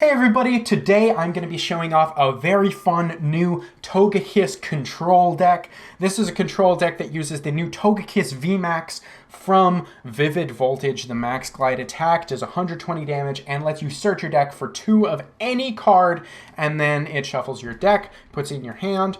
Hey everybody, today I'm going to be showing off a very fun new Togekiss Control deck. This is a control deck that uses the new Togekiss Vmax from Vivid Voltage. The Max Glide attack does 120 damage and lets you search your deck for 2 of any card, and then it shuffles your deck, puts it in your hand.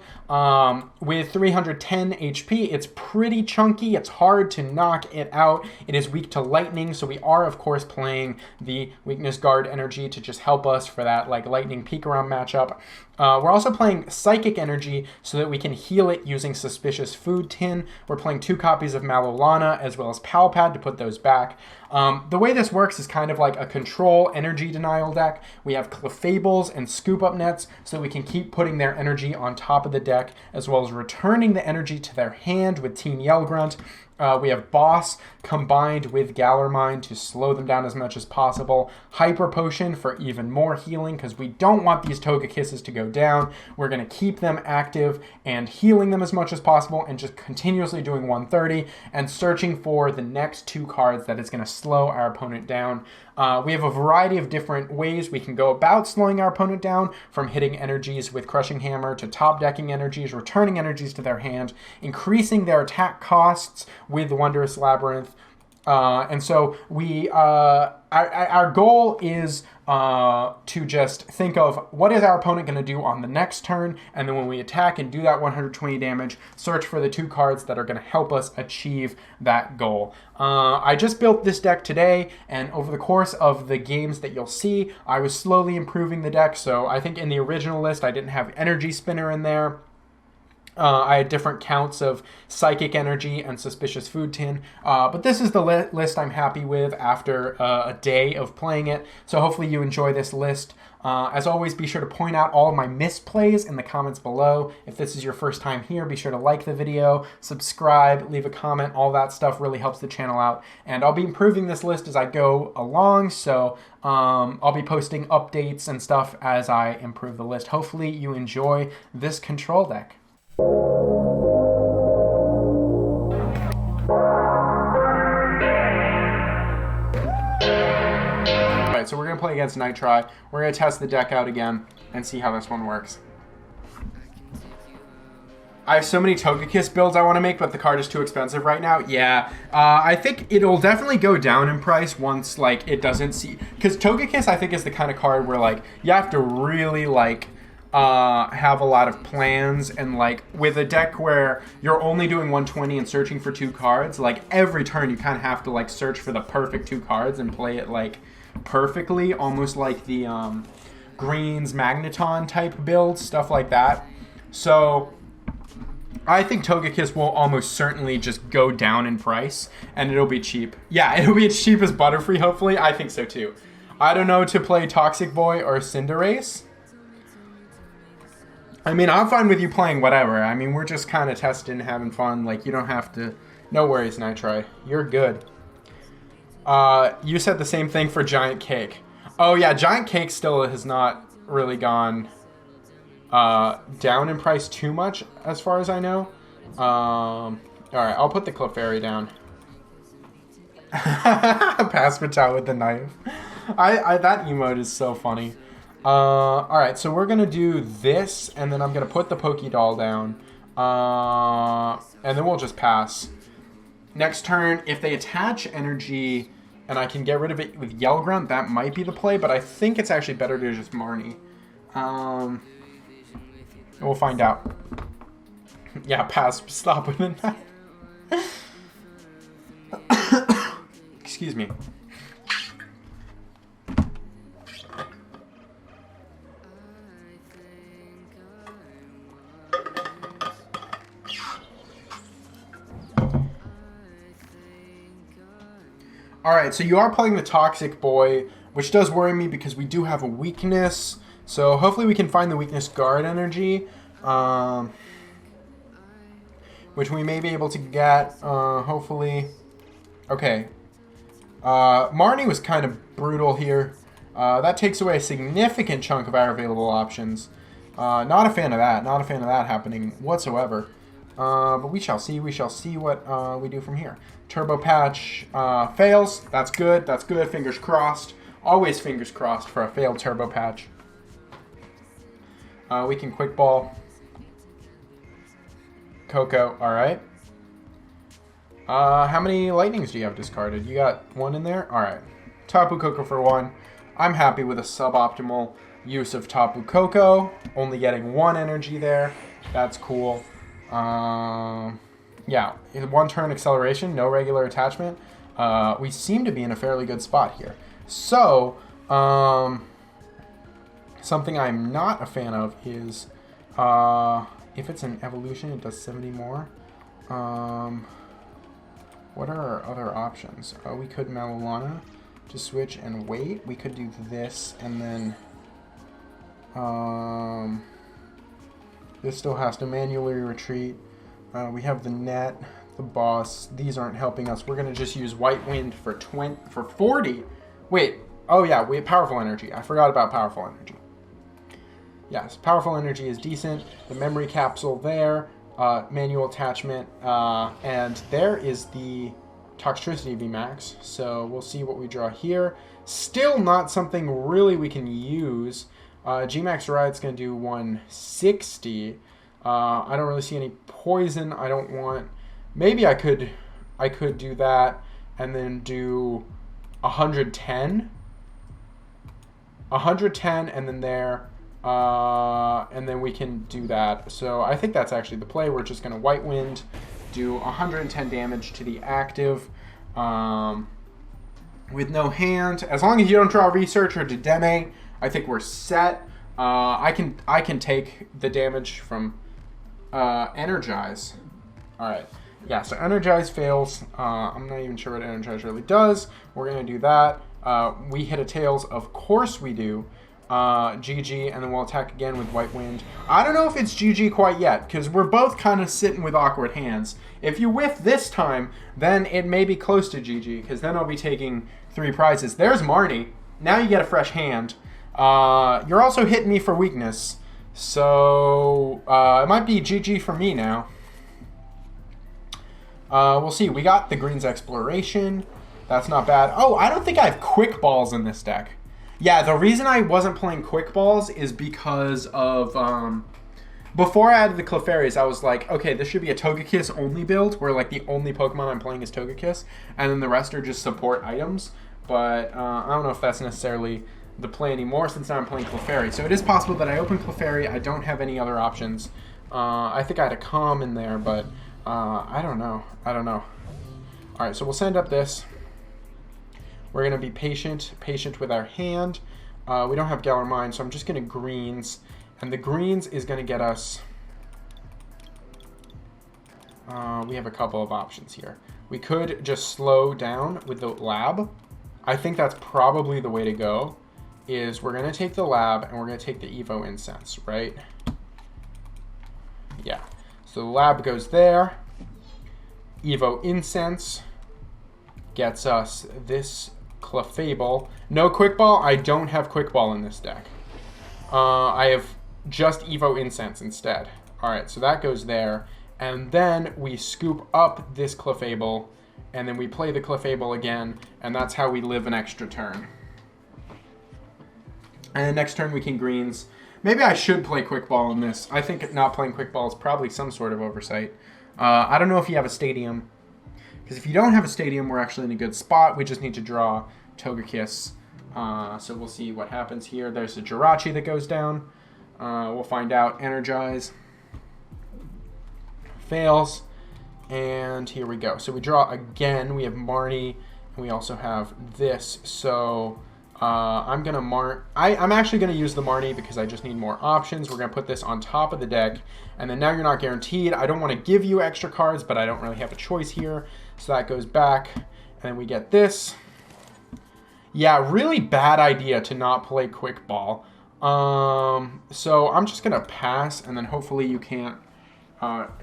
With 310 HP, it's pretty chunky. It's hard to knock it out. It is weak to lightning, so we are of course playing the weakness guard energy to just help us for that like lightning peek around matchup. We're also playing Psychic Energy so that we can heal it using Suspicious Food Tin. We're playing 2 copies of Malolana as well as Pal Pad to put those back. The way this works is kind of like a control energy denial deck. We have Clefables and Scoop Up Nets so that we can keep putting their energy on top of the deck as well as returning the energy to their hand with Team Yell Grunt. We have Boss combined with Galarmine to slow them down as much as possible. Hyper Potion for even more healing because we don't want these Togekisses to go down. We're going to keep them active and healing them as much as possible and just continuously doing 130 and searching for the next 2 cards that is going to slow our opponent down. We have a variety of different ways we can go about slowing our opponent down, from hitting energies with Crushing Hammer to top decking energies, returning energies to their hand, increasing their attack costs with Wondrous Labyrinth. And so we, our goal is to just think of what is our opponent going to do on the next turn, and then when we attack and do that 120 damage, search for the 2 cards that are going to help us achieve that goal. I just built this deck today, and over the course of the games that you'll see, I was slowly improving the deck. So I think in the original list, I didn't have Energy Spinner in there. I had different counts of Psychic Energy and Suspicious Food Tin, but this is the list I'm happy with after a day of playing it, so hopefully you enjoy this list. As always, be sure to point out all of my misplays in the comments below. If this is your first time here, be sure to like the video, subscribe, leave a comment. All that stuff really helps the channel out, and I'll be improving this list as I go along, so I'll be posting updates and stuff as I improve the list. Hopefully you enjoy this control deck. Alright, so we're going to play against Nitrite. We're going to test the deck out again and see how this one works. I have so many Togekiss builds I want to make, but the card is too expensive right now. Yeah, I think it'll definitely go down in price once like it doesn't see... Because Togekiss, I think, is the kind of card where like you have to really like... have a lot of plans, and like with a deck where you're only doing 120 and searching for 2 cards, like every turn you kind of have to like search for the perfect 2 cards and play it like perfectly, almost like the Greens Magneton type build, stuff like that. So I think Togekiss will almost certainly just go down in price, and it'll be cheap. Yeah, it'll be as cheap as Butterfree, hopefully. I think so too. I don't know to play Toxic Boy or Cinderace. I mean, I'm fine with you playing whatever. I mean, we're just kind of testing, having fun. Like, you don't have to... No worries, Nitrite. You're good. You said the same thing for Giant Cake. Oh, yeah, Giant Cake still has not really gone down in price too much, as far as I know. Alright, I'll put the Clefairy down. Pass Patel with the knife. That emote is so funny. Alright, so we're going to do this, and then I'm going to put the Pokédoll down, and then we'll just pass. Next turn, if they attach energy, and I can get rid of it with Yell Grunt, that might be the play, but I think it's actually better to just Marnie. We'll find out. Yeah, pass. Stop with that. Excuse me. Alright, so you are playing the Toxic Boy, which does worry me because we do have a weakness. So hopefully we can find the weakness guard energy, which we may be able to get, hopefully. Okay. Marnie was kind of brutal here. That takes away a significant chunk of our available options. Not a fan of that. Not a fan of that happening whatsoever. But we shall see. We shall see what we do from here. Turbo Patch fails. That's good. That's good. Fingers crossed. Always fingers crossed for a failed turbo patch. We can quick ball. Coco, alright. How many lightnings do you have discarded? You got one in there? Alright. Tapu Koko for one. I'm happy with a suboptimal use of Tapu Koko. Only getting one energy there. That's cool. Yeah, one turn acceleration, no regular attachment. We seem to be in a fairly good spot here. So, something I'm not a fan of is if it's an evolution, it does 70 more. What are our other options? We could Malolana to switch and wait. We could do this and then this still has to manually retreat. We have the net, the boss. These aren't helping us. We're gonna just use White Wind for 40. Wait. Oh yeah, we have powerful energy. I forgot about powerful energy. Yes, powerful energy is decent. The memory capsule there, manual attachment, and there is the Toxtricity Vmax. So we'll see what we draw here. Still not something really we can use. Gmax Ride's gonna do 160. I don't really see any poison. I don't want. Maybe I could do that and then do 110. 110 and then there. And then we can do that. So I think that's actually the play. We're just going to White Wind, do 110 damage to the active with no hand. As long as you don't draw Research or Dedenne, I think we're set. I can take the damage from Energize. All right. Yeah, so Energize fails. I'm not even sure what Energize really does. We're going to do that. We hit a Tails. Of course we do. GG, and then we'll attack again with White Wind. I don't know if it's GG quite yet, because we're both kind of sitting with awkward hands. If you whiff this time, then it may be close to GG, because then I'll be taking 3 prizes. There's Marnie. Now you get a fresh hand. You're also hitting me for weakness, so it might be GG for me now. We'll see. We got the Green's Exploration. That's not bad. Oh, I don't think I have Quick Balls in this deck. Yeah, the reason I wasn't playing Quick Balls is because of, before I added the Clefairies, I was like, okay, this should be a Togekiss only build, where like the only Pokemon I'm playing is Togekiss, and then the rest are just support items, but I don't know if that's necessarily the play anymore since now I'm playing Clefairy. So it is possible that I open Clefairy, I don't have any other options. I think I had a Calm in there, but I don't know. Alright, so we'll send up this. We're going to be patient with our hand. We don't have Galar Mine, so I'm just going to Greens. And the Greens is going to get us... we have a couple of options here. We could just slow down with the Lab. I think that's probably the way to go, is we're going to take the Lab and we're going to take the Evo Incense, right? Yeah. So the Lab goes there. Evo Incense gets us this Clefable. No Quick Ball. I don't have Quick Ball in this deck. I have just Evo Incense instead. Alright, so that goes there. And then we scoop up this Clefable, and then we play the Clefable again, and that's how we live an extra turn. And then next turn we can Greens. Maybe I should play Quick Ball in this. I think not playing Quick Ball is probably some sort of oversight. I don't know if you have a Stadium. Because if you don't have a Stadium, we're actually in a good spot. We just need to draw Togekiss. So we'll see what happens here. There's a Jirachi that goes down. We'll find out. Energize. Fails. And here we go. So we draw again. We have Marnie. And we also have this. So I'm going to I'm actually going to use the Marnie because I just need more options. We're going to put this on top of the deck. And then now you're not guaranteed. I don't want to give you extra cards, but I don't really have a choice here. So that goes back. And then we get this. Yeah, really bad idea to not play Quick Ball. So I'm just going to pass, and then hopefully you can't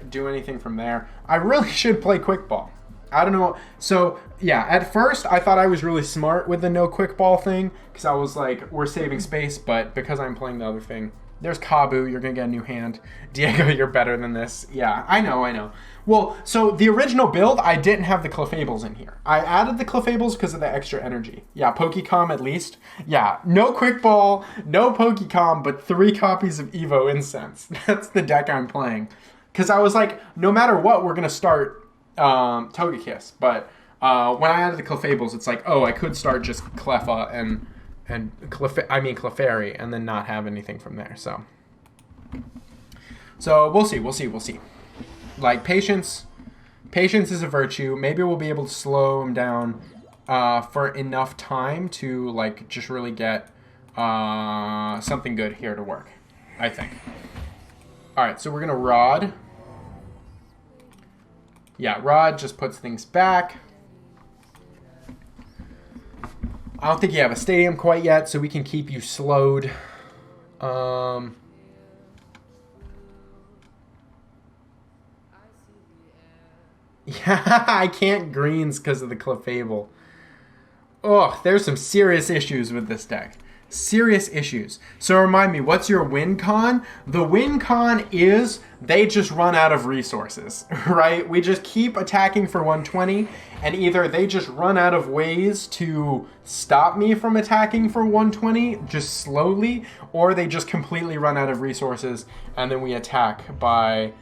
do anything from there. I really should play Quick Ball. I don't know. So, yeah, at first I thought I was really smart with the no quick ball thing because I was like, we're saving space, but because I'm playing the other thing, there's Kabu, you're going to get a new hand. Diego, you're better than this. Yeah, I know. Well, so the original build, I didn't have the Clefables in here. I added the Clefables because of the extra energy. Yeah, Pokecom at least. Yeah, no quick ball, no Pokecom, but 3 copies of Evo Incense. That's the deck I'm playing. Because I was like, no matter what, we're going to start Togekiss. But when I added the Clefables, it's like, oh, I could start just Cleffa and Clefairy, and then not have anything from there. So we'll see. Like, patience is a virtue. Maybe we'll be able to slow him down for enough time to, like, just really get something good here to work, I think. All right, so we're gonna Rod. Yeah, Rod just puts things back. I don't think you have a stadium quite yet, so we can keep you slowed. Yeah, I can't greens because of the Clefable. Oh, there's some serious issues with this deck. Serious issues. So remind me, what's your win con? The win con is they just run out of resources, right? We just keep attacking for 120, and either they just run out of ways to stop me from attacking for 120, just slowly, or they just completely run out of resources, and then we attack by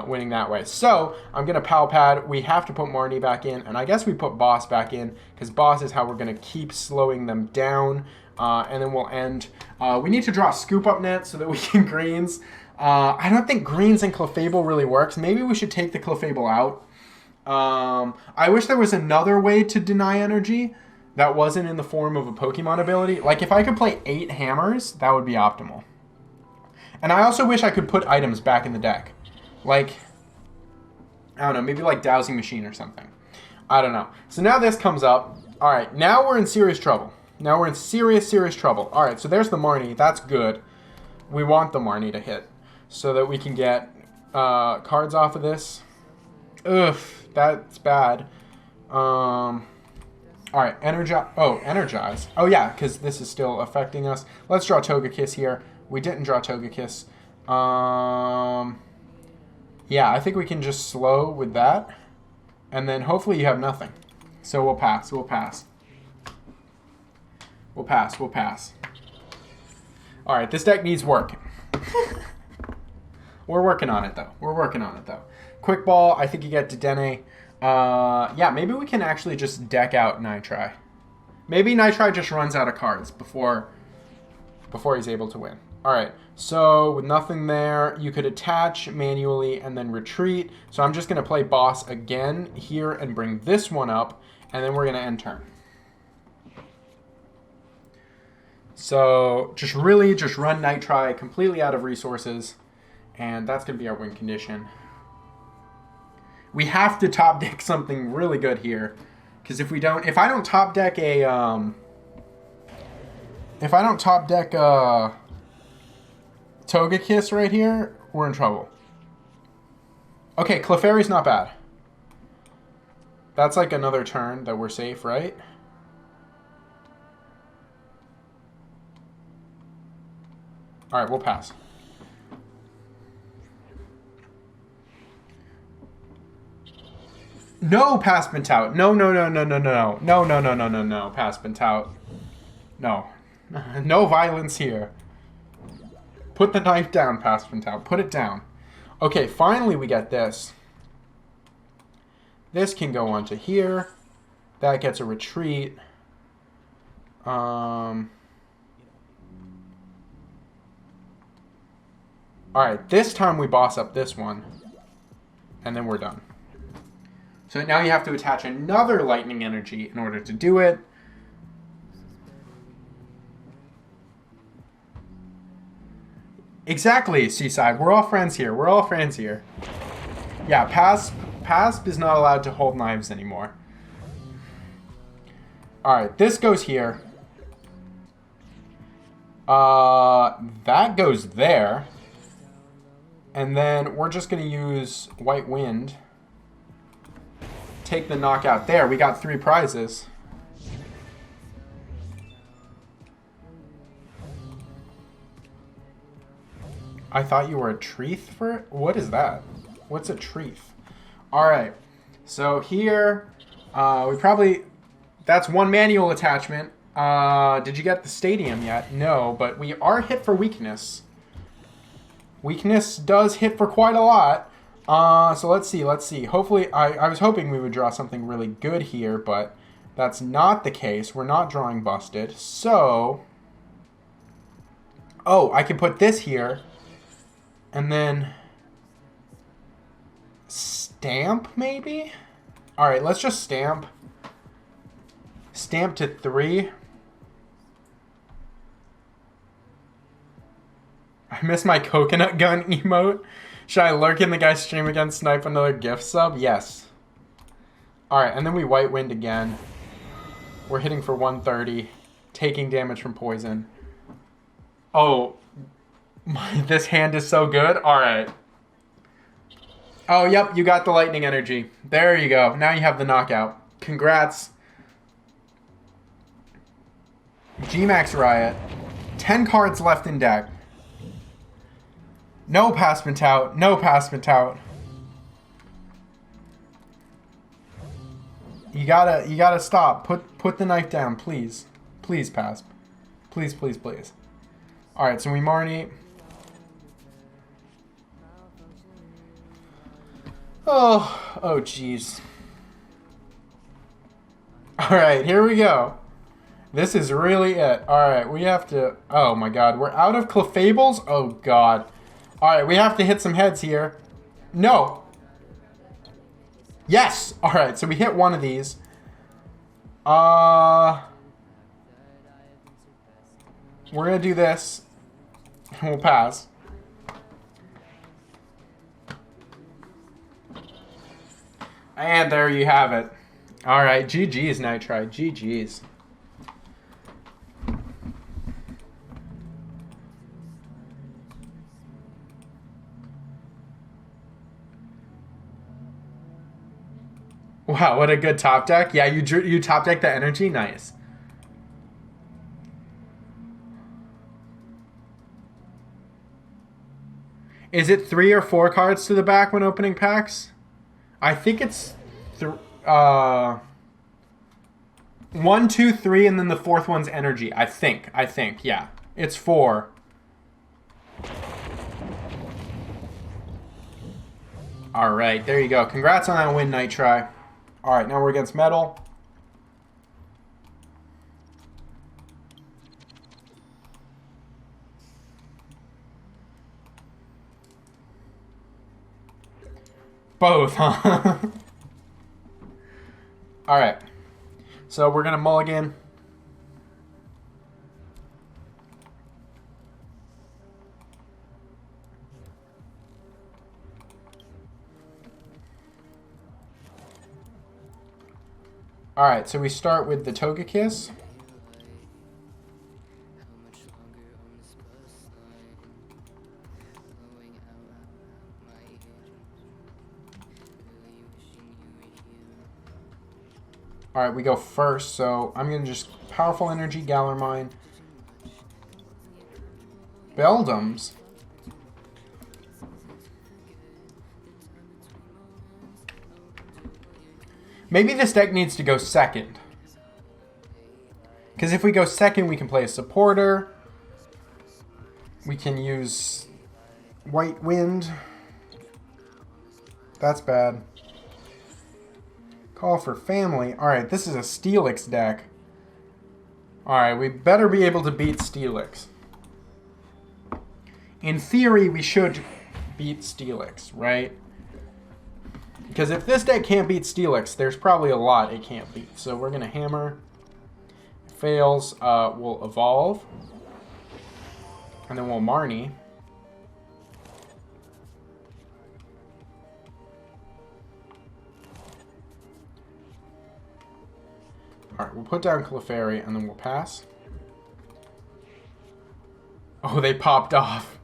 winning that way. So I'm gonna Pal Pad. We have to put Marnie back in, and I guess we put Boss back in because Boss is how we're gonna keep slowing them down, and then we'll end. We need to draw a Scoop Up Net so that we can greens. I don't think greens and Clefable really works. Maybe we should take the Clefable out. I wish there was another way to deny energy that wasn't in the form of a Pokemon ability. Like, if I could play 8 hammers, that would be optimal. And I also wish I could put items back in the deck. Like, I don't know, maybe like Dowsing Machine or something. I don't know. So now this comes up. All right, now we're in serious trouble. Now we're in serious trouble. All right, so there's the Marnie. That's good. We want the Marnie to hit so that we can get cards off of this. Ugh, that's bad. All right, Energize. Oh, yeah, because this is still affecting us. Let's draw Togekiss here. We didn't draw Togekiss. Yeah, I think we can just slow with that. And then hopefully you have nothing. So we'll pass. We'll pass. All right, this deck needs work. We're working on it, though. Quick Ball, I think you get Dedenne. Yeah, maybe we can actually just deck out Nitrite. Maybe Nitrite just runs out of cards before he's able to win. All right, so with nothing there, you could attach manually and then retreat. So I'm just going to play Boss again here and bring this one up, and then we're going to end turn. So just run Nitrite completely out of resources, and that's going to be our win condition. We have to top deck something really good here, because if I don't top deck Togekiss right here, we're in trouble. Okay, Clefairy's not bad. That's like another turn that we're safe, right? All right, we'll pass. No, pass Pentout. No, pass Pentout. No. No violence here. Put the knife down, pass Pentout. Put it down. Okay, finally we get this. This can go onto here. That gets a retreat. Alright, this time we boss up this one. And then we're done. So now you have to attach another lightning energy in order to do it. Exactly, Seaside. We're all friends here. Yeah, Pasp is not allowed to hold knives anymore. Alright, this goes here. That goes there. And then we're just going to use White Wind. take the knockout there. We got 3 prizes. I thought you were a treeth for it? What is that? What's a treeth? Alright. So here, we probably... That's 1 manual attachment. Did you get the stadium yet? No, but we are hit for weakness. Weakness does hit for quite a lot. So let's see. Hopefully, I was hoping we would draw something really good here, but that's not the case. We're not drawing busted. So... Oh, I can put this here. And then... Stamp, maybe? Alright, let's just stamp. Stamp to 3. I miss my coconut gun emote. Should I lurk in the guy's stream again, snipe another gift sub? Yes. Alright, and then we white wind again. We're hitting for 130. Taking damage from poison. Oh, this hand is so good. Alright. Oh, yep, you got the lightning energy. There you go. Now you have the knockout. Congrats. Gmax Riot. 10 cards left in deck. No passment out. No passment out. You gotta stop. Put the knife down, please. Please, pass. Please, please, please. Alright, so we Marnie. Oh, jeez. Alright, here we go. This is really it. Alright, we have to... Oh my god, we're out of Clefables? Oh god. Alright, we have to hit some heads here. No! Yes! Alright, so we hit one of these. We're gonna do this. We'll pass. And there you have it. Alright, GG's, Nitrite. GG's. Wow, what a good top deck. Yeah, you top deck the energy. Nice. Is it 3 or 4 cards to the back when opening packs? I think it's 1, 2, 3, and then the 4th one's energy. I think, yeah. It's 4. Alright, there you go. Congrats on that win, Nitrite. Alright, now we're against Metal. Both, huh? Alright. So we're going to mulligan. Alright, so we start with the Togekiss. Alright, we go first, so I'm going to just Powerful Energy, Galar Mine. Beldums. Maybe this deck needs to go second. Because if we go second, we can play a supporter. We can use White Wind. That's bad. Call for Family. Alright, this is a Steelix deck. Alright, we better be able to beat Steelix. In theory, we should beat Steelix, right? Because if this deck can't beat Steelix, there's probably a lot it can't beat. So we're going to hammer. Fails, we'll evolve. And then we'll Marnie. Alright, we'll put down Clefairy and then we'll pass. Oh, they popped off.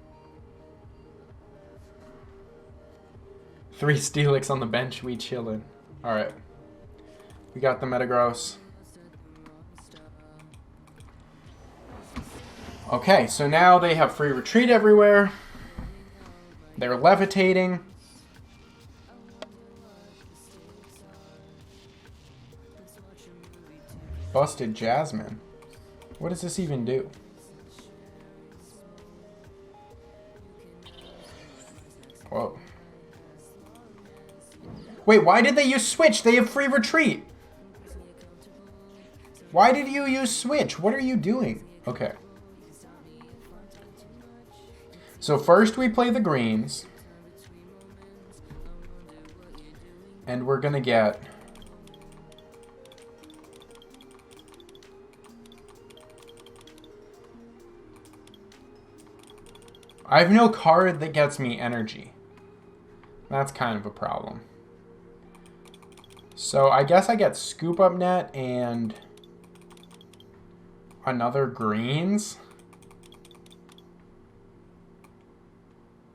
3 Steelix on the bench, we chillin'. Alright. We got the Metagross. Okay, so now they have free retreat everywhere. They're levitating. Busted Jasmine. What does this even do? Whoa. Wait, why did they use Switch? They have free retreat. Why did you use Switch? What are you doing? Okay. So first we play the greens. And we're gonna get... I have no card that gets me energy. That's kind of a problem. So I guess I get Scoop Up Net and another greens.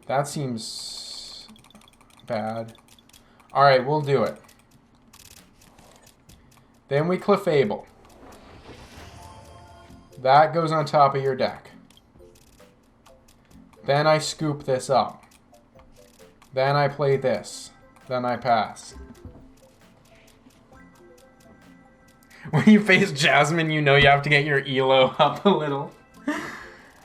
That seems bad. Alright, we'll do it. Then we Clefable. That goes on top of your deck. Then I scoop this up. Then I play this. Then I pass. When you face Jasmine, you know you have to get your elo up a little.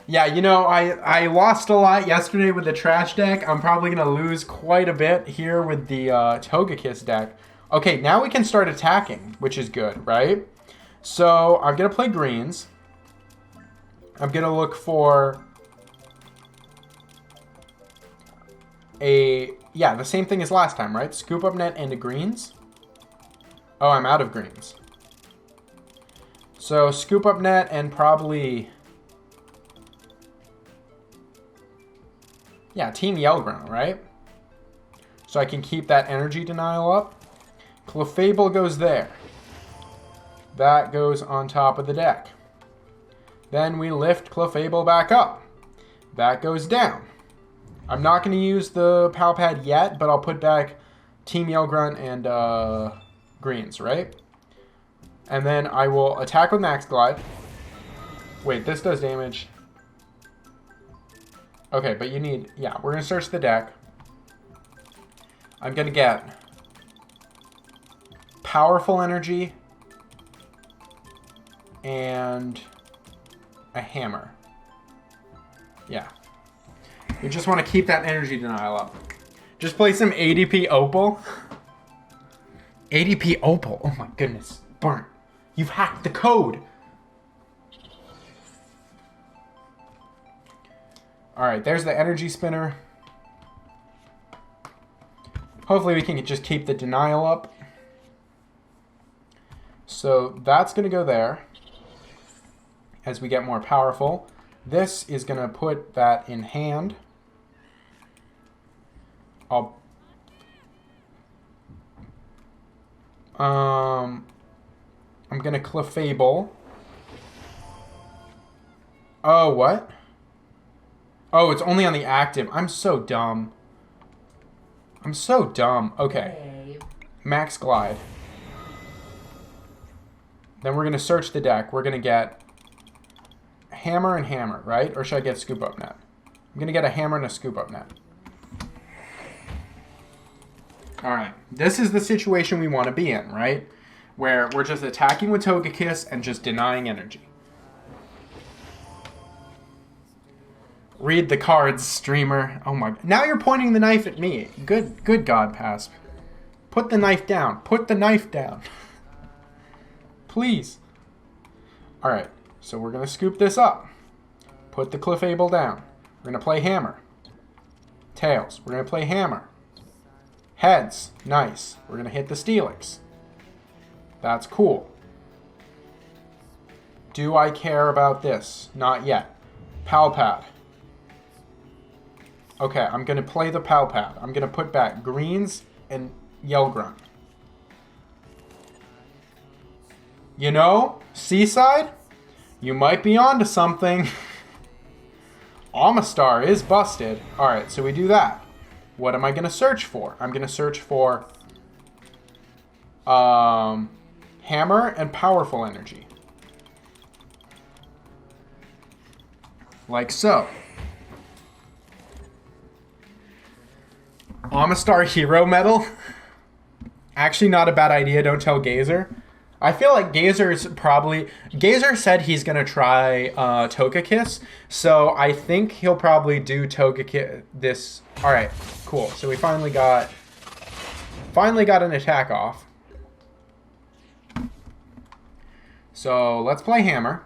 Yeah, you know, I lost a lot yesterday with the trash deck. I'm probably going to lose quite a bit here with the Togekiss deck. Okay, now we can start attacking, which is good, right? So I'm going to play greens. I'm going to look for yeah, the same thing as last time, right? Scoop Up Net and a greens. Oh, I'm out of greens. So Scoop Up Net and probably... yeah, Team Yellground, right? So I can keep that energy denial up. Clefable goes there. That goes on top of the deck. Then we lift Clefable back up. That goes down. I'm not going to use the Pal Pad yet, but I'll put back Team Yellgrunt and greens, right? And then I will attack with Max Glide. Wait, this does damage. Okay, but you need... yeah, we're going to search the deck. I'm going to get Powerful Energy and a Hammer. Yeah. We just want to keep that energy denial up. Just play some ADP Opal. ADP Opal. Oh my goodness. Burnt. You've hacked the code. Alright, there's the energy spinner. Hopefully we can just keep the denial up. So that's going to go there as we get more powerful. This is going to put that in hand. I'm going to Clefable. Oh, what? Oh, it's only on the active. I'm so dumb. I'm so dumb. Okay. Max Glide. Then we're going to search the deck. We're going to get Hammer and Hammer, right? Or should I get Scoop Up Net? I'm going to get a Hammer and a Scoop Up Net. Alright. This is the situation we want to be in, right? Where we're just attacking with Togekiss and just denying energy. Read the cards, streamer. Oh my... now you're pointing the knife at me. Good God, Pasp. Put the knife down. Put the knife down. Please. Alright, so we're going to scoop this up. Put the Clefable down. We're going to play Hammer. Tails. We're going to play Hammer. Heads. Nice. We're going to hit the Steelix. That's cool. Do I care about this? Not yet. Pal Pad. Okay, I'm going to play the Pal Pad. I'm going to put back greens and Yellgrunt. You know, Seaside, you might be onto something. Amistar is busted. Alright, so we do that. What am I going to search for? I'm going to search for Hammer and Powerful Energy. Like so. Amistar Hero Medal. Actually not a bad idea, don't tell Gazer. I feel like Gazer's probably... Gazer said he's going to try Togekiss, so I think he'll probably do Togekiss this... Alright, cool. So we finally got an attack off. So let's play Hammer.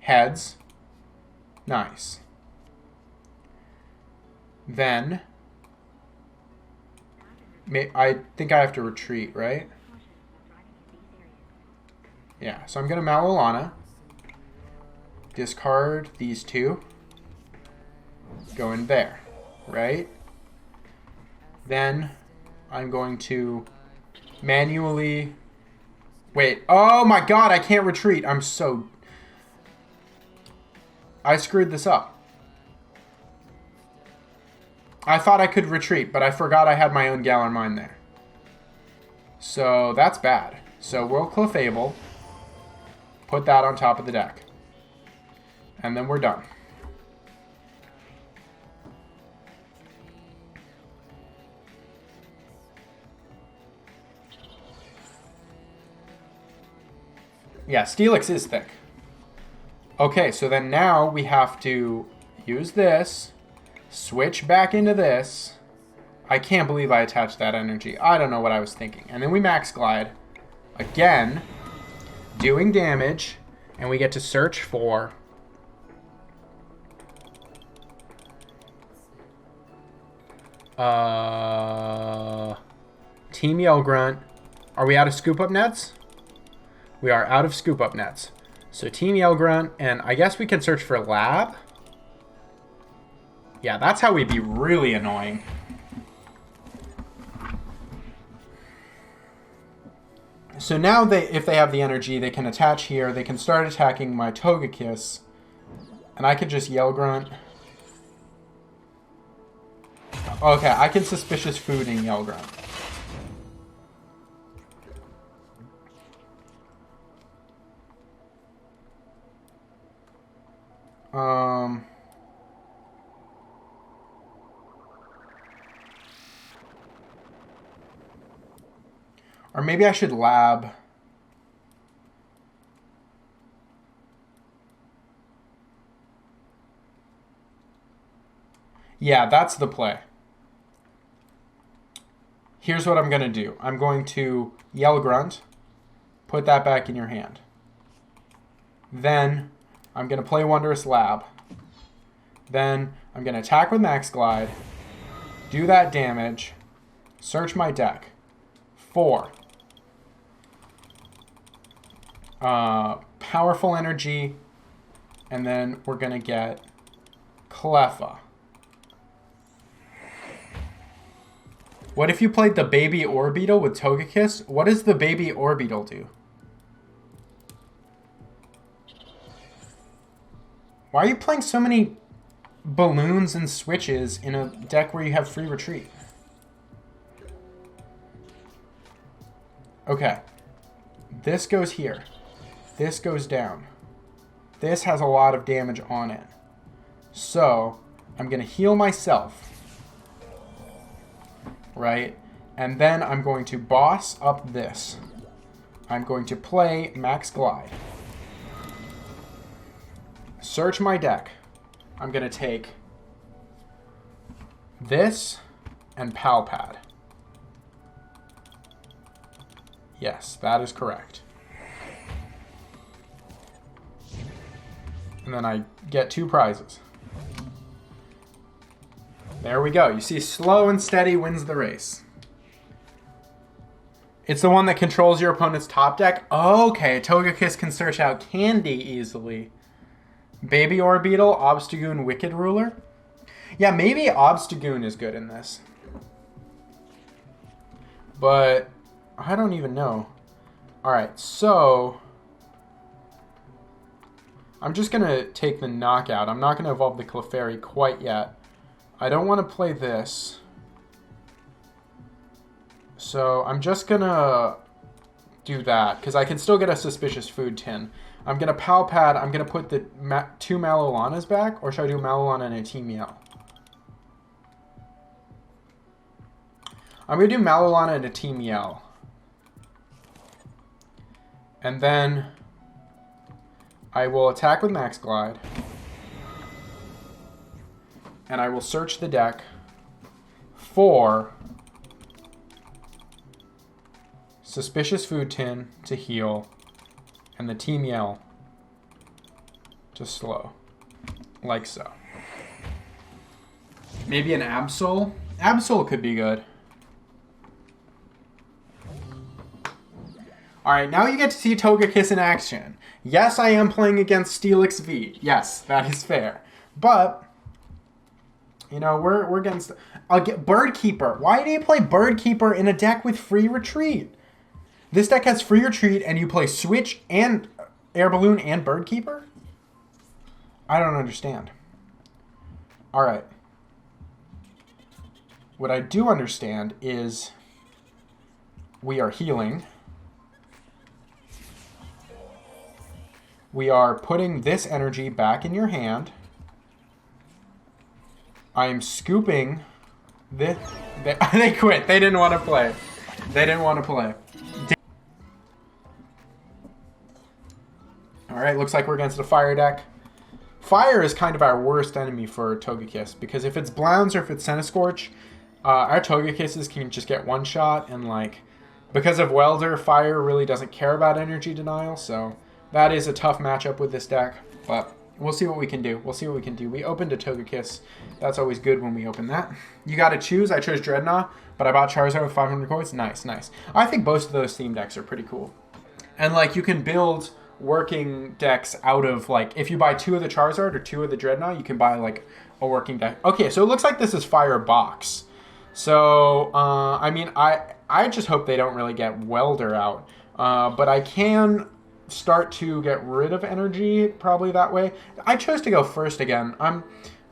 Heads. Nice. Then... I think I have to retreat, right? Yeah, so I'm going to Malolana. Discard these two. Go in there, right? Then I'm going to manually... Wait, oh my god, I can't retreat. I'm so... I screwed this up. I thought I could retreat, but I forgot I had my own Galar Mine there. So that's bad. So we'll Clefable. Put that on top of the deck. And then we're done. Yeah, Steelix is thick. Okay, so then now we have to use this, switch back into this. I can't believe I attached that energy. I don't know what I was thinking. And then we Max Glide. Again, doing damage, and we get to search for... Team Yell Grunt. Are we out of Scoop Up Nets? We are out of Scoop Up Nets. So Team Yell Grunt, and I guess we can search for Lab. Yeah, that's how we'd be really annoying. So now if they have the energy, they can attach here. They can start attacking my Togekiss. And I could just Yell Grunt. Okay, I can Suspicious Food and Yell Grunt. Or maybe I should Lab. Yeah, that's the play. Here's what I'm going to do. I'm going to Yell Grunt. Put that back in your hand. Then I'm going to play Wondrous Lab. Then I'm going to attack with Max Glide. Do that damage. Search my deck. 4. Powerful Energy. And then we're going to get Cleffa. What if you played the Baby Orbeetle with Togekiss? What does the Baby Orbeetle do? Why are you playing so many balloons and switches in a deck where you have free retreat? Okay. This goes here. This goes down. This has a lot of damage on it. So, I'm going to heal myself. Right? And then I'm going to boss up this. I'm going to play Max Glide. Search my deck. I'm going to take this and Pal Pad. Yes, that is correct. And then I get 2 prizes. There we go. You see, slow and steady wins the race. It's the one that controls your opponent's top deck. Okay, Togekiss can search out Candy easily. Baby Orbeetle, Obstagoon, Wicked Ruler. Yeah, maybe Obstagoon is good in this. But I don't even know. Alright, so I'm just going to take the Knockout. I'm not going to evolve the Clefairy quite yet. I don't want to play this. So I'm just going to do that, because I can still get a Suspicious Food Tin. I'm going to Pal Pad. I'm going to put the 2 Malolanas back, or should I do Malolana and a Team Yell? I'm going to do Malolana and a Team Yell. And then I will attack with Max Glide. And I will search the deck for Suspicious Food Tin to heal and the Team Yell to slow. Like so. Maybe an Absol? Absol could be good. Alright, now you get to see Togekiss in action. Yes, I am playing against Steelix V. Yes, that is fair. But, you know, we're against... I'll get Bird Keeper. Why do you play Bird Keeper in a deck with free retreat? This deck has free retreat and you play Switch and Air Balloon and Bird Keeper? I don't understand. Alright. What I do understand is we are healing. We are putting this energy back in your hand. I am scooping this. They quit. They didn't want to play. They didn't want to play. Alright, looks like we're against a fire deck. Fire is kind of our worst enemy for Togekiss, because if it's Blounce or if it's Centiskorch, our Togekisses can just get one shot, and like, because of Welder, Fire really doesn't care about energy denial, so that is a tough matchup with this deck, but we'll see what we can do. We'll see what we can do. We opened a Togekiss. That's always good when we open that. You got to choose. I chose Dreadnought, but I bought Charizard with 500 coins. Nice, nice. I think both of those theme decks are pretty cool. And like, you can build working decks out of, like, if you buy 2 of the Charizard or 2 of the Dreadnought, you can buy like a working deck. Okay, so it looks like this is Fire Box. So, I mean, I just hope they don't really get Welder out. But I can start to get rid of energy probably that way. I chose to go first again. I'm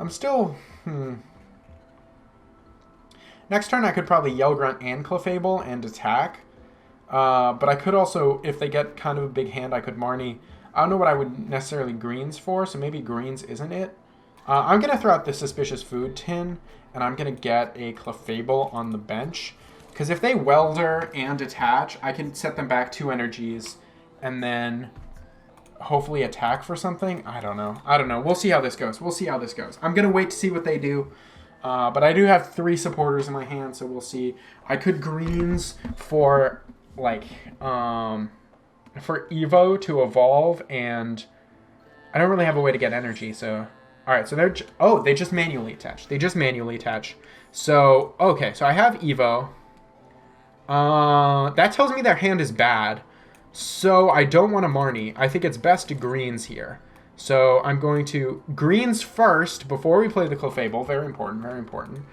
still... Next turn I could probably Yell Grunt and Clefable and attack. But I could also, if they get kind of a big hand, I could Marnie. I don't know what I would necessarily Greens for, so maybe Greens isn't it. I'm going to throw out the Suspicious Food Tin, and I'm going to get a Clefable on the bench. Because if they Welder and attach, I can set them back 2 energies, and then hopefully attack for something. I don't know. I don't know. We'll see how this goes. We'll see how this goes. I'm going to wait to see what they do. But I do have 3 supporters in my hand, so we'll see. I could Greens for, like, for Evo to evolve, and I don't really have a way to get energy, so... Alright, so they're... Oh, they just manually attach. They just manually attach. So, okay, so I have Evo. That tells me their hand is bad. So I don't want to Marnie. I think it's best to Greens here. So I'm going to Greens first before we play the Clefable. Very important, very important.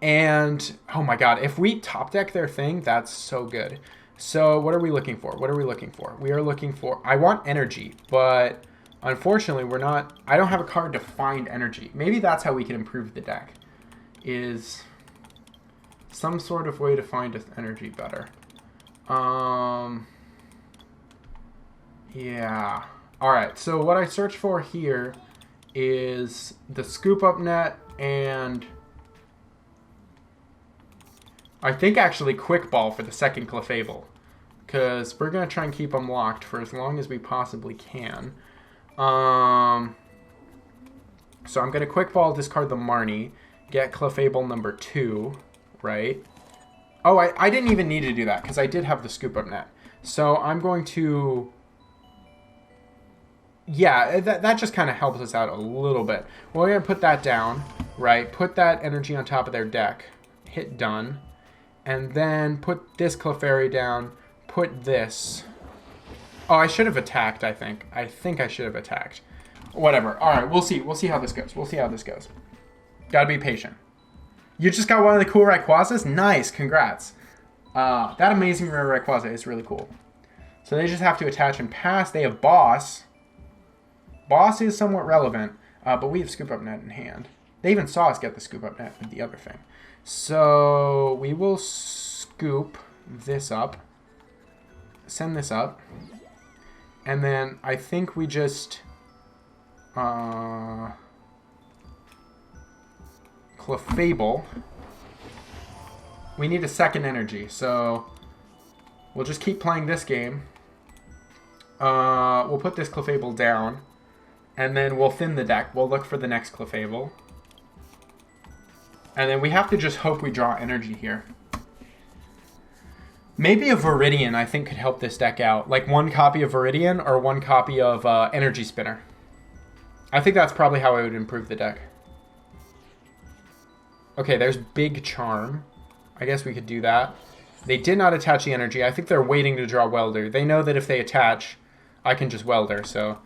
And, oh my god, if we top deck their thing, that's so good. So what are we looking for? What are we looking for? We are looking for... I want energy, but unfortunately we're not... I don't have a card to find energy. Maybe that's how we can improve the deck. Is some sort of way to find energy better. Yeah. Alright, so what I search for here is the Scoop Up Net and... I think actually Quick Ball for the second Clefable, because we're going to try and keep them locked for as long as we possibly can. So I'm going to Quick Ball, discard the Marnie, get Clefable number 2, right? Oh, I didn't even need to do that, because I did have the Scoop Up Net. So I'm going to... Yeah, that just kind of helps us out a little bit. Well, we're going to put that down, right? Put that energy on top of their deck. Hit done. And then put this Clefairy down. Put this. Oh, I should have attacked, I think. I think I should have attacked. Whatever. All right, we'll see. We'll see how this goes. We'll see how this goes. Gotta be patient. You just got one of the cool Rayquazas? Nice. Congrats. That amazing rare Rayquaza is really cool. So they just have to attach and pass. They have Boss. Boss is somewhat relevant, but we have Scoop Up Net in hand. They even saw us get the Scoop Up Net with the other thing. So we will scoop this up. Send this up. And then I think we just... Clefable. We need a second energy, so we'll just keep playing this game. We'll put this Clefable down, and then we'll thin the deck. We'll look for the next Clefable. And then we have to just hope we draw energy here. Maybe a Viridian, I think, could help this deck out. Like one copy of Viridian or one copy of Energy Spinner. I think that's probably how I would improve the deck. Okay, there's Big Charm. I guess we could do that. They did not attach the energy. I think they're waiting to draw Welder. They know that if they attach, I can just Welder. So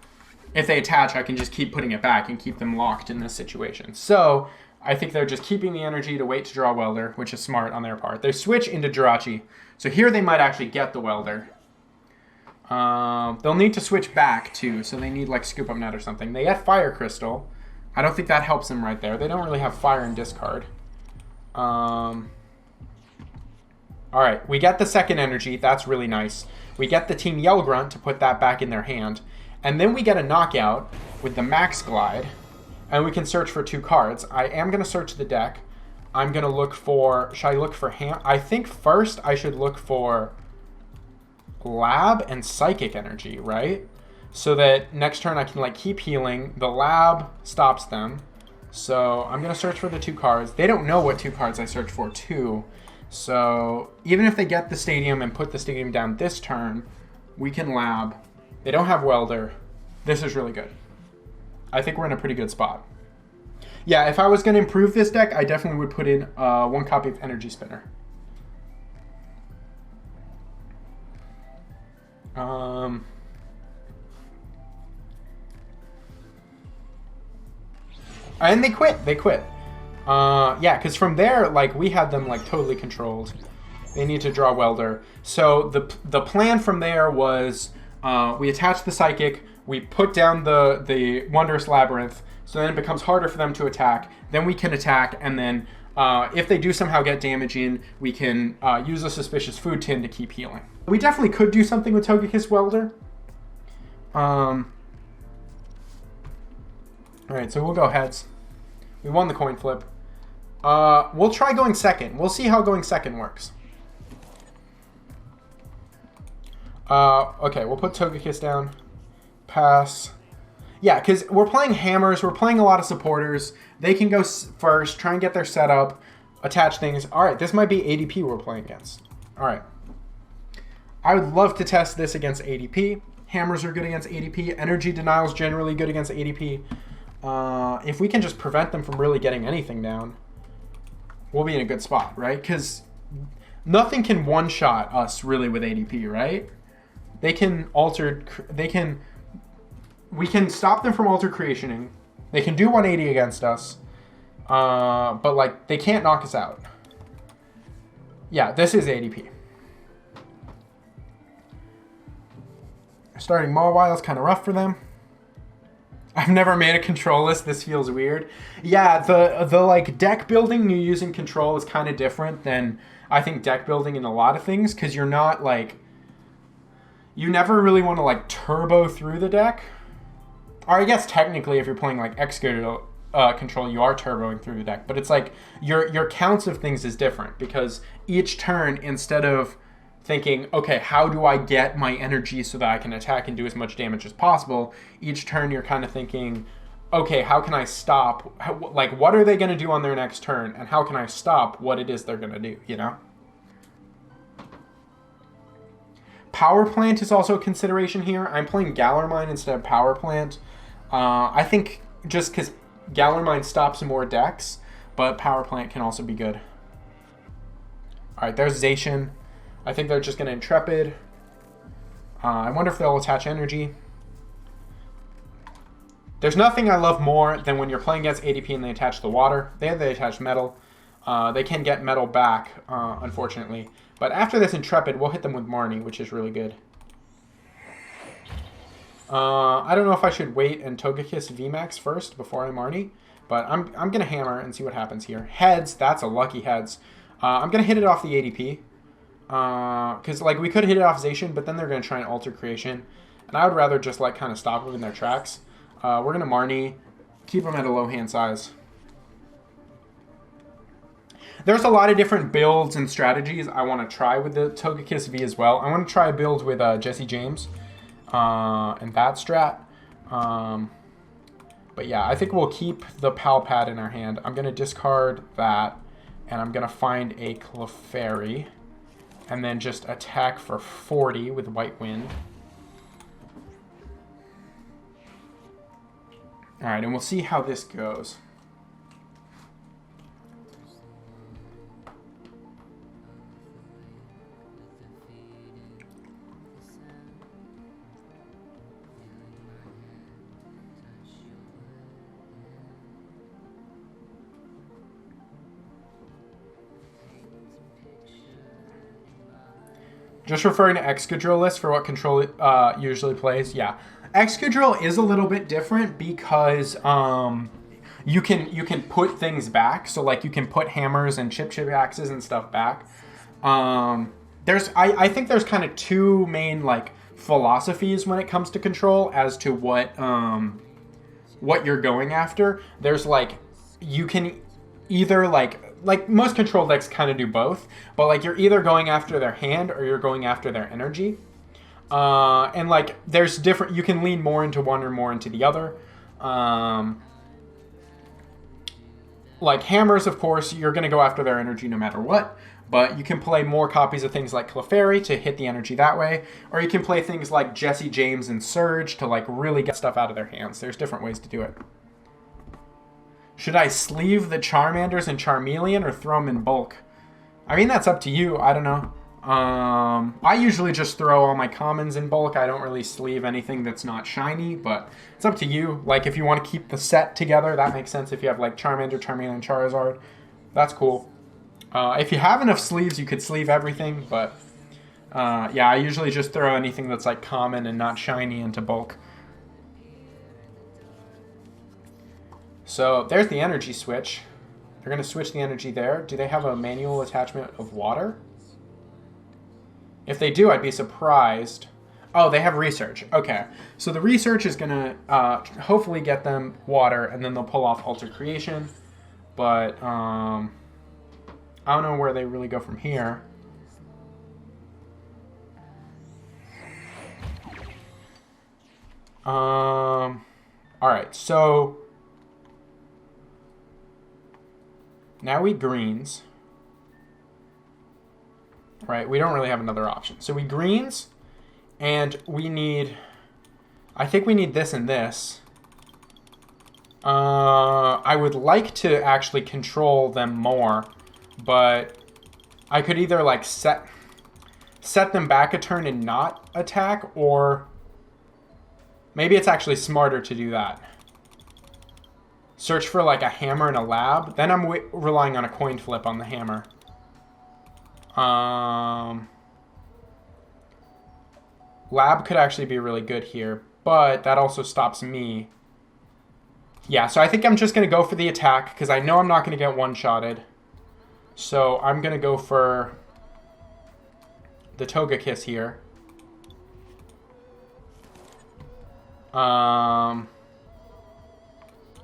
if they attach, I can just keep putting it back and keep them locked in this situation. So I think they're just keeping the energy to wait to draw Welder, which is smart on their part. They switch into Jirachi. So here they might actually get the Welder. They'll need to switch back too, so they need like Scoop Up Net or something. They get Fire Crystal. I don't think that helps them right there. They don't really have Fire and discard. Alright, we get the second energy. That's really nice. We get the Team Yell Grunt to put that back in their hand. And then we get a knockout with the Max Glide. And we can search for 2 cards. I am going to search the deck. I'm going to look for... Should I look for... I think first I should look for Lab and Psychic Energy, right? So that next turn I can like keep healing. The Lab stops them. So I'm going to search for the 2 cards. They don't know what 2 cards I search for too. So even if they get the Stadium and put the Stadium down this turn, we can Lab. They don't have Welder. This is really good. I think we're in a pretty good spot. Yeah, if I was going to improve this deck, I definitely would put in 1 copy of Energy Spinner. And they quit. They quit. Yeah, because from there, like, we had them, like, totally controlled. They need to draw Welder. So the plan from there was we attach the Psychic, we put down the Wondrous Labyrinth, so then it becomes harder for them to attack. Then we can attack, and then if they do somehow get damage in, we can use a Suspicious Food Tin to keep healing. We definitely could do something with Togekiss Welder. Alright, so we'll go heads. We won the coin flip. We'll try going second. We'll see how going second works. Okay, we'll put Togekiss down. Pass. Yeah, because we're playing hammers. We're playing a lot of supporters. They can go first, try and get their setup, attach things. All right, this might be ADP we're playing against. All right. I would love to test this against ADP. Hammers are good against ADP. Energy Denial is generally good against ADP. If we can just prevent them from really getting anything down, we'll be in a good spot, right? Because nothing can one-shot us really with ADP, right? They can alter... We can stop them from alter creationing. They can do 180 against us. But, like, they can't knock us out. Yeah, this is ADP. Starting Mawile is kind of rough for them. I've never made a control list. This feels weird. Yeah, the like deck building you use in control is kind of different than I think deck building in a lot of things, because you're not like, you never really want to like turbo through the deck. Or I guess technically if you're playing like Ptcgo control, you are turboing through the deck, but it's like your counts of things is different, because each turn, instead of thinking, okay, how do I get my energy so that I can attack and do as much damage as possible, each turn you're kind of thinking, okay, how can I stop? Like, what are they going to do on their next turn? And how can I stop what it is they're going to do, you know? Power Plant is also a consideration here. I'm playing Galar Mine instead of Power Plant. I think just because Galar Mine stops more decks, but Power Plant can also be good. All right, there's Zacian. I think they're just going to Intrepid. I wonder if they'll attach energy. There's nothing I love more than when you're playing against ADP and they attach the water. They attach metal. They can get metal back, unfortunately. But after this Intrepid, we'll hit them with Marnie, which is really good. I don't know if I should wait and Togekiss Vmax first before I Marnie. But I'm going to hammer and see what happens here. Heads, that's a lucky heads. I'm going to hit it off the ADP. Because, like, we could hit it off Zacian, but then they're going to try and alter creation. And I would rather just, like, kind of stop them in their tracks. We're going to Marnie, keep them at a low hand size. There's a lot of different builds and strategies I want to try with the Togekiss V as well. I want to try a build with Jesse James and that strat. But yeah, I think we'll keep the Pal Pad in our hand. I'm going to discard that, and I'm going to find a Clefairy, and then just attack for 40 with White Wind. Alright, and we'll see how this goes. Just referring to Excadrill list for what control usually plays. Yeah, Excadrill is a little bit different because you can put things back. So like you can put hammers and chip axes and stuff back. I think there's kind of two main like philosophies when it comes to control as to what you're going after. There's like you can either like most control decks kind of do both, but like you're either going after their hand or you're going after their energy. And like there's different, you can lean more into one or more into the other. Like hammers, of course, you're going to go after their energy no matter what, but you can play more copies of things like Clefairy to hit the energy that way, or you can play things like Jesse James and Surge to like really get stuff out of their hands. There's different ways to do it. Should I sleeve the Charmanders and Charmeleon or throw them in bulk? I mean, that's up to you. I don't know. I usually just throw all my commons in bulk. I don't really sleeve anything that's not shiny, but it's up to you. Like, if you want to keep the set together, that makes sense. If you have, like, Charmander, Charmeleon, Charizard, that's cool. If you have enough sleeves, you could sleeve everything, but, yeah, I usually just throw anything that's, like, common and not shiny into bulk. So there's the energy switch. They're going to switch the energy there. Do they have a manual attachment of water? If they do, I'd be surprised. Oh, they have research. Okay. So the research is going to hopefully get them water, and then they'll pull off alter creation. But I don't know where they really go from here. All right. So now we greens, right? We don't really have another option. So we greens, and we need, I think we need this and this. I would like to actually control them more, but I could either like set them back a turn and not attack, or maybe it's actually smarter to do that. Search for like a hammer and a lab. Then I'm relying on a coin flip on the hammer. Lab could actually be really good here, but that also stops me. Yeah, so I think I'm just going to go for the attack because I know I'm not going to get one-shotted. So I'm going to go for the Togekiss here.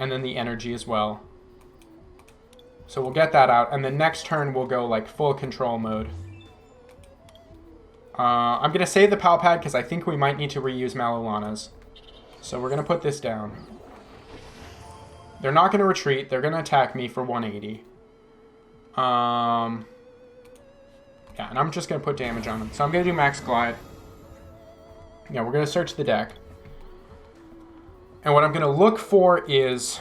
And then the energy as well. So we'll get that out, and the next turn we'll go like full control mode. I'm going to save the Pal Pad because I think we might need to reuse Malolanas. So we're going to put this down. They're not going to retreat. They're going to attack me for 180. Yeah, and I'm just going to put damage on them. So I'm going to do Max Glide. Yeah, we're going to search the deck. And what I'm going to look for is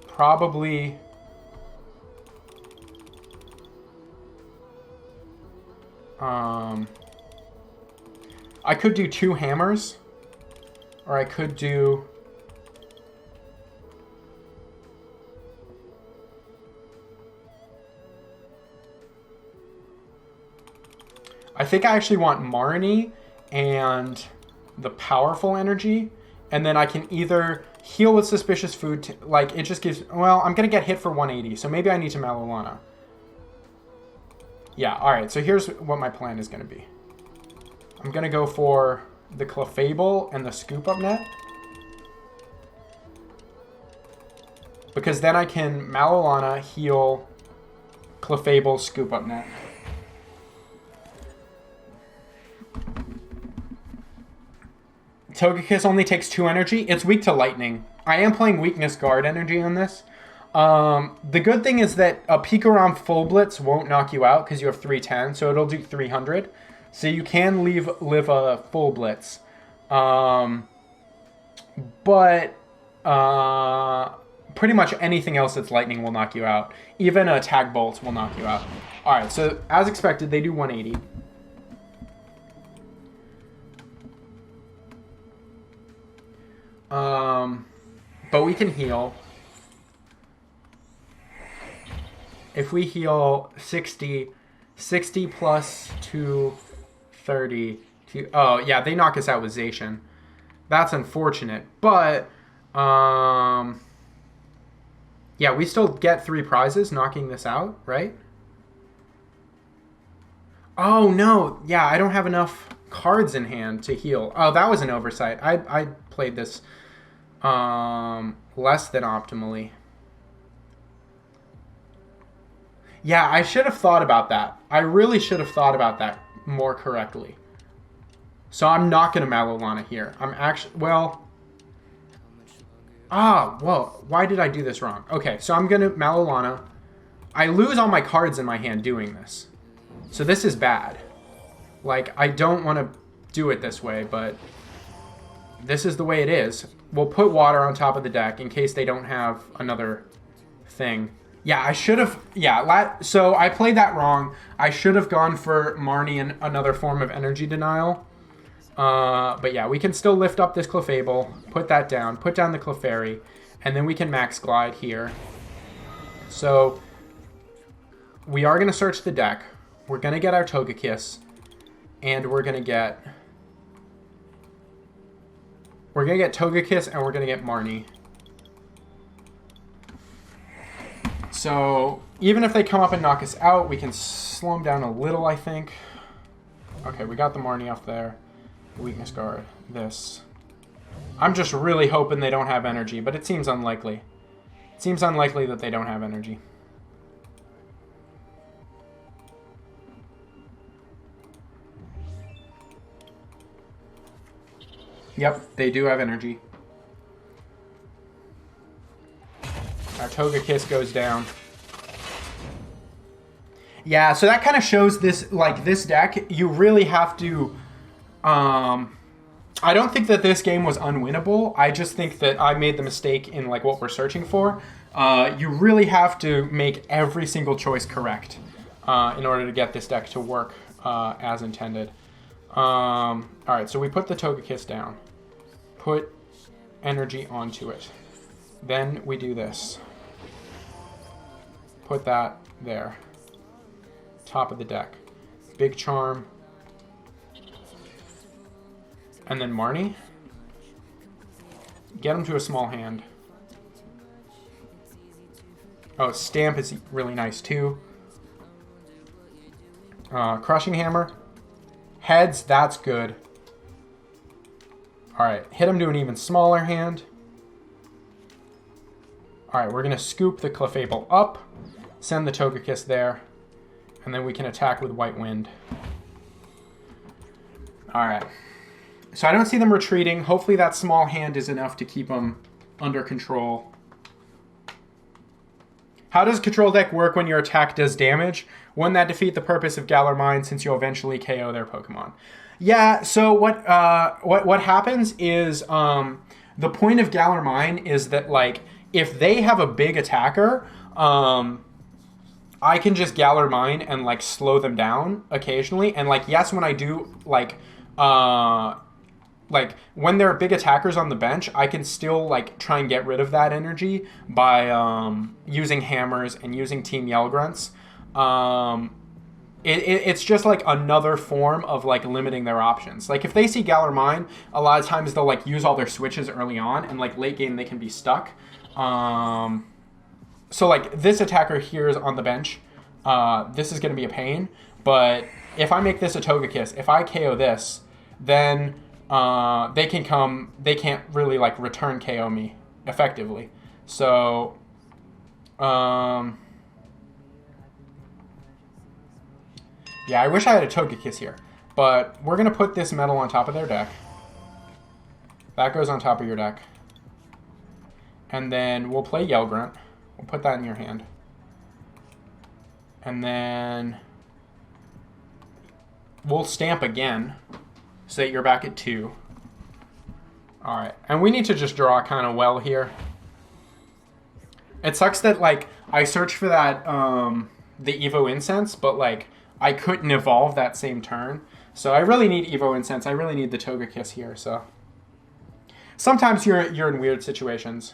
probably I could do 2 hammers, or I could do I think I actually want Marnie and the powerful energy, and then I can either heal with suspicious food, like it just gives, well, I'm going to get hit for 180, so maybe I need to Malolana. Yeah, alright, so here's what my plan is going to be. I'm going to go for the Clefable and the Scoop Up Net. Because then I can Malolana, heal, Clefable, Scoop Up Net. Togekiss only takes 2 energy. It's weak to Lightning. I am playing Weakness Guard energy on this. The good thing is that a Pikarom Full Blitz won't knock you out because you have 310, so it'll do 300. So you can live a Full Blitz. But pretty much anything else that's Lightning will knock you out. Even a Tag Bolt will knock you out. Alright, so as expected, they do 180. But we can heal. If we heal 60 plus 230. Oh, yeah, they knock us out with Zacian. That's unfortunate. But, yeah, we still get 3 prizes knocking this out, right? Oh, no. Yeah, I don't have enough cards in hand to heal. Oh, that was an oversight. I played this less than optimally. Yeah, I should have thought about that. I really should have thought about that more correctly. So I'm not going to Malolana here. I'm actually, well... well, why did I do this wrong? Okay, so I'm going to Malolana. I lose all my cards in my hand doing this. So this is bad. Like, I don't want to do it this way, but this is the way it is. We'll put water on top of the deck in case they don't have another thing. Yeah, I should have... Yeah, so I played that wrong. I should have gone for Marnie and another form of energy denial. But yeah, we can still lift up this Clefable, put that down, put down the Clefairy, and then we can Max Glide here. So we are going to search the deck. We're going to get our Togekiss, and we're going to get... We're going to get Togekiss, and we're going to get Marnie. So even if they come up and knock us out, we can slow them down a little, I think. Okay, we got the Marnie off there. Weakness Guard. This. I'm just really hoping they don't have energy, but it seems unlikely. It seems unlikely that they don't have energy. Yep, they do have energy. Our Togekiss goes down. Yeah, so that kind of shows this, like, this deck, you really have to... I don't think that this game was unwinnable. I just think that I made the mistake in, like, what we're searching for. You really have to make every single choice correct in order to get this deck to work as intended. Alright, so we put the Togekiss down. Put energy onto it. Then we do this. Put that there. Top of the deck. Big Charm. And then Marnie. Get him to a small hand. Oh, Stamp is really nice too. Crushing Hammer. Heads, that's good. Alright, hit him to an even smaller hand. Alright, we're going to scoop the Clefable up. Send the Togekiss there. And then we can attack with White Wind. Alright. So I don't see them retreating. Hopefully that small hand is enough to keep them under control. How does Control Deck work when your attack does damage? Wouldn't that defeat the purpose of Galar Mine since you'll eventually KO their Pokemon? Yeah, so what happens is the point of Galar Mine is that, like, if they have a big attacker, I can just Galar Mine and, like, slow them down occasionally. And, like, yes, when I do, like, when there are big attackers on the bench, I can still, like, try and get rid of that energy by using hammers and using Team Yell Grunts. It's just, like, another form of, like, limiting their options. Like, if they see Galar Mine, a lot of times they'll, like, use all their switches early on, and, like, late game they can be stuck. So, like, this attacker here is on the bench. this is going to be a pain. But if I make this a Togekiss, if I KO this, then they can't really like return KO me effectively. So yeah, I wish I had a Togekiss here, but we're gonna put this metal on top of their deck. That goes on top of your deck, and then we'll play Yell Grunt. We'll put that in your hand, and then we'll stamp again, so that you're back at 2. All right, and we need to just draw kind of well here. It sucks that like I searched for that the Evo Incense, but like I couldn't evolve that same turn. So I really need Evo Incense. I really need the Togekiss here. So sometimes you're in weird situations.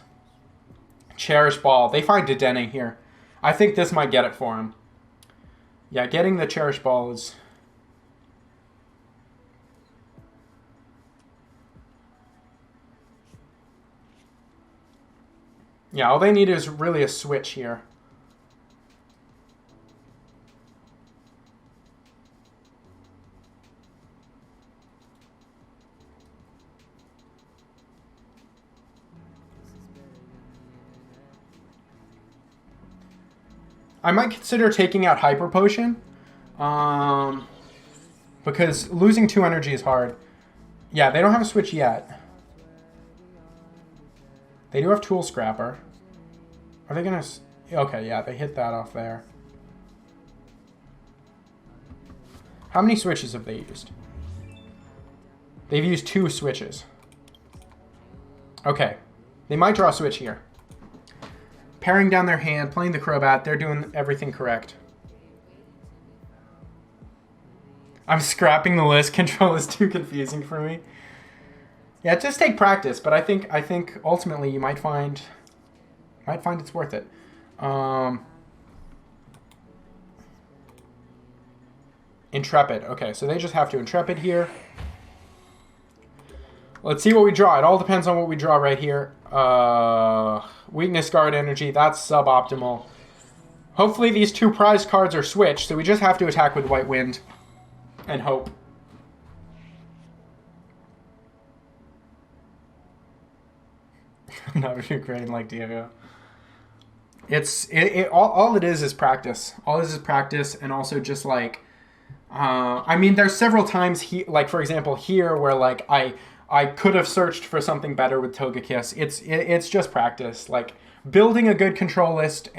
Cherish Ball. They find Dedenne here. I think this might get it for him. Yeah, getting the Cherish Ball is. Yeah, all they need is really a switch here. I might consider taking out Hyper Potion, because losing 2 energy is hard. Yeah, they don't have a switch yet. They do have Tool Scrapper. Are they gonna... Okay, yeah, they hit that off there. How many switches have they used? They've used 2 switches. Okay. They might draw a switch here. Paring down their hand, playing the Crobat. They're doing everything correct. I'm scrapping the list. Control is too confusing for me. Yeah, just take practice, but I think ultimately you might find it's worth it. Intrepid. Okay, so they just have to Intrepid here. Let's see what we draw. It all depends on what we draw right here. Weakness Guard Energy. That's suboptimal. Hopefully these 2 prize cards are switched, so we just have to attack with White Wind and hope. Not Ukraine like Diego. All it is practice. All it is practice, and also just like, I mean, there's several times like for example here where like I could have searched for something better with Togekiss. It's just practice. Like building a good control list.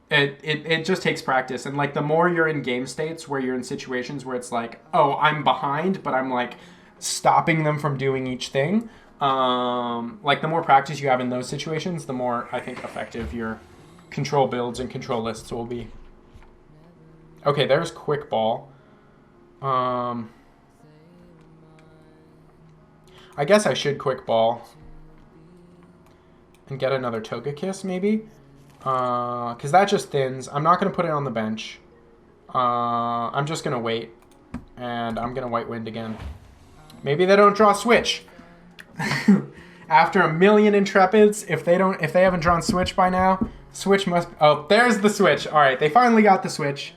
It just takes practice, and like the more you're in game states where you're in situations where it's like, oh, I'm behind, but I'm like stopping them from doing each thing. Like the more practice you have in those situations, the more I think effective your control builds and control lists will be. Okay, there's Quick Ball. I guess I should Quick Ball and get another Togekiss maybe, because that just thins. I'm not gonna put it on the bench. I'm just gonna wait, and I'm gonna White Wind again. Maybe they don't draw Switch. After 1,000,000 Intrepids, if they haven't drawn Switch by now, Switch must... Oh, there's the Switch. All right, they finally got the Switch.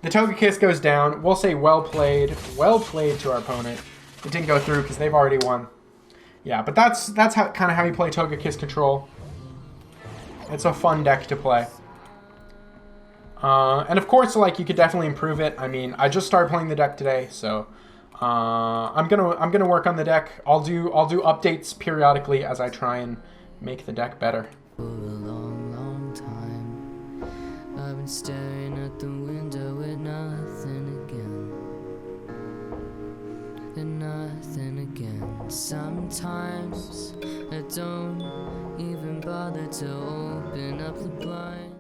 The Togekiss goes down. We'll say well played. Well played to our opponent. It didn't go through because they've already won. Yeah, but that's kind of how you play Togekiss Control. It's a fun deck to play. And of course, like, you could definitely improve it. I mean, I just started playing the deck today, so... I'm gonna work on the deck. I'll do updates periodically as I try and make the deck better. For a long, long time, I've been staring at the window with nothing again, and nothing again. Sometimes I don't even bother to open up the blinds.